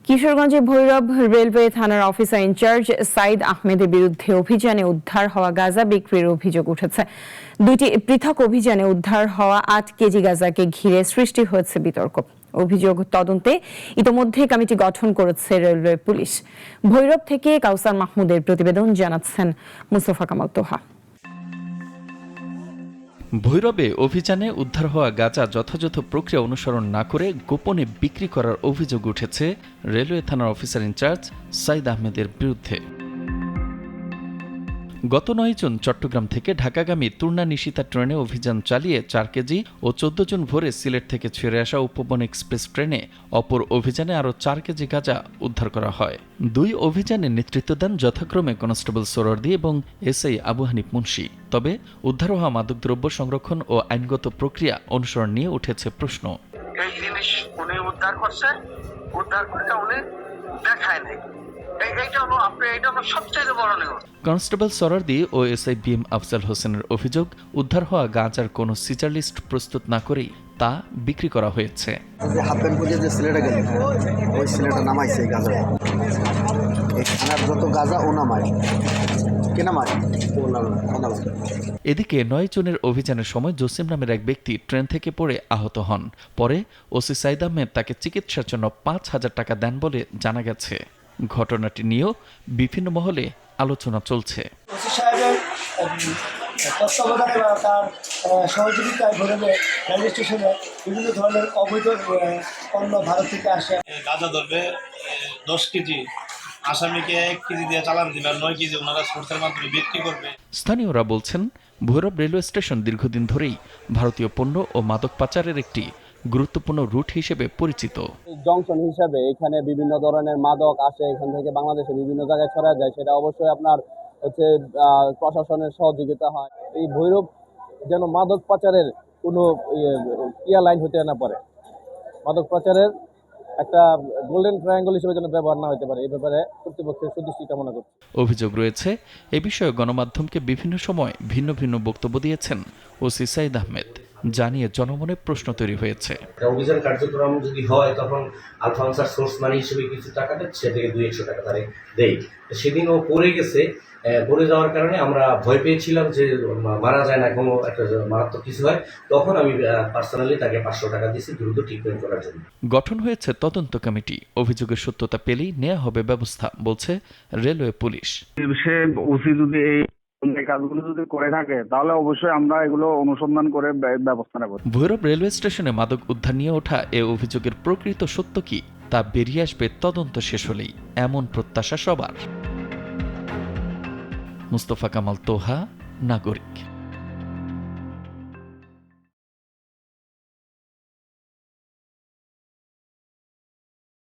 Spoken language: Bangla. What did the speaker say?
কিশোরগঞ্জে ভৈরব রেলওয়ে থানার অফিসার ইনচার্জ সাইদ আহমেদের বিরুদ্ধে অভিযানে উদ্ধার হওয়া গাঁজা বিক্রির অভিযোগ উঠেছে। দুইটি পৃথক অভিযানে উদ্ধার হওয়া 8 কেজি গাঁজাকে ঘিরে সৃষ্টি হয়েছে বিতর্ক। অভিযোগ তদন্তে ইতোমধ্যে কমিটি গঠন করেছে রেলওয়ে পুলিশ। ভৈরব থেকে কাউসার মাহমুদের প্রতিবেদন জানাচ্ছেন মুস্তফা কামাল তোহা। ভৈরবে অভিযানে উদ্ধার হওয়া গাঁজা যথাযথ প্রক্রিয়া অনুসরণ না করে গোপনে বিক্রি করার অভিযোগ উঠেছে রেলওয়ে থানার অফিসার ইনচার্জ সাইদ আহমেদের বিরুদ্ধে। গত 9 জুন চট্টগ্রাম থেকে ঢাকাগামী তুর্না নিশিতা ট্রেনে অভিযান চালিয়ে 4 কেজি ও 14 জুন ভোরে সিলেট থেকে ছেড়ে আসা উপবন এক্সপ্রেস ট্রেনে অপর অভিযানে আরও 4 কেজি গাঁজা উদ্ধার করা হয়। দুই অভিযানে নেতৃত্ব দেন যথাক্রমে কনস্টেবল সোহরাওয়ার্দী এবং এসআই আবু হানিফ মুন্সি। তবে উদ্ধার হওয়া মাদকদ্রব্য সংরক্ষণ ও আইনগত প্রক্রিয়া অনুসরণ নিয়ে উঠেছে প্রশ্ন। এই জিনিস উনি উদ্ধার করছে, উদ্ধার করে উনি দেখায় নাই। কনস্টেবল সোহরাওয়ার্দী ও এসআই বিএম আফজাল হোসেনের অভিযোগ, উদ্ধার হওয়া গাঁজার কোনো সিজার লিস্ট প্রস্তুত না করেই তা বিক্রি করা হয়েছে। এদিকে 9 জুনের অভিযানের সময় জসিম নামের এক ব্যক্তি ট্রেন থেকে পড়ে আহত হন। পরে ওসি সাইদ আহমেদ তাকে চিকিৎসার জন্য 5,000 টাকা দেন বলে জানা গেছে। ঘটনাটি নিয়েও বিভিন্ন মহলে আলোচনা চলছে। তত্ত্বাবধানে বা তার সহযোগিতায় ভৈরবে রেল স্টেশনে বিভিন্ন ধরনের অবৈধ পণ্য ভারত থেকে আসে। গাঁজা ধরবে 10 কেজি, আসামিকে 1 কেজি দিয়ে চালান দিবে, 9 কেজি ওনারা সোর্সের মাধ্যমে বিক্রি করবে। স্থানীয়রা বলছেন, ভৈরব রেলওয়ে স্টেশন দীর্ঘদিন ধরেই ভারতীয় পণ্য ও মাদক পাচারের একটি গুরুত্বপূর্ণ রুট হিসেবে পরিচিত। জংশন হিসেবে এখানে বিভিন্ন ধরনের মাদক আসে, এখান থেকে বাংলাদেশে বিভিন্ন জায়গায় ছড়া যায়। সেটা অবশ্যই আপনার প্রশাসনের সহযোগিতা হয়। এই ভৈরব যেন মাদক পাচারের কোনো লাইন হতে না পারে, মাদক পাচারের একটা গোল্ডেন ট্রায়াঙ্গল হিসেবে যেন ব্যবহার না হতে পারে, এই ব্যাপারে কর্তৃপক্ষের সুদৃষ্টি কামনা করছি। অভিযোগ রয়েছে, এ বিষয়ে গণমাধ্যমকে বিভিন্ন সময় ভিন্ন ভিন্ন বক্তব্য দিয়েছেন ওসি সাইদ আহমেদ, জানিয়ে জনমনে প্রশ্ন তৈরি হয়েছে। অভিযান কার্যক্রম যদি হয় তখন আলফা আনসার সোর্স মানি হিসেবে কিছু টাকা দিচ্ছে, থেকে 200 টাকা তারে দেয়। সেদিন ও পড়ে গেছে, পড়ে যাওয়ার কারণে আমরা ভয় পেয়েছিলাম যে মারা যায় না, কোনো একটা মারাত্মক কিছু হয়। তখন আমি পার্সোনালি তাকে 500 টাকা দিয়েছি দ্রুত ট্রিটমেন্ট করার জন্য। গঠন হয়েছে তদন্ত কমিটি। অভিযোগের সত্যতা পেলেই নেওয়া হবে ব্যবস্থা, বলছে রেলওয়ে পুলিশ। সে ওসি যদি এই কাজগুলো যদি করে থাকে তাহলে অবশ্যই আমরা এগুলো অনুসন্ধান করে ব্যবস্থা নেব। ভৈরব রেলওয়ে স্টেশনে মাদক উদ্ধার নিয়ে ওঠা এ অভিযোগের প্রকৃত সত্য কি তা বেরিয়ে আসবে তদন্ত শেষ হলেই, এমন প্রত্যাশা সবার। মুস্তফা কামাল তোহা, নাগরিক।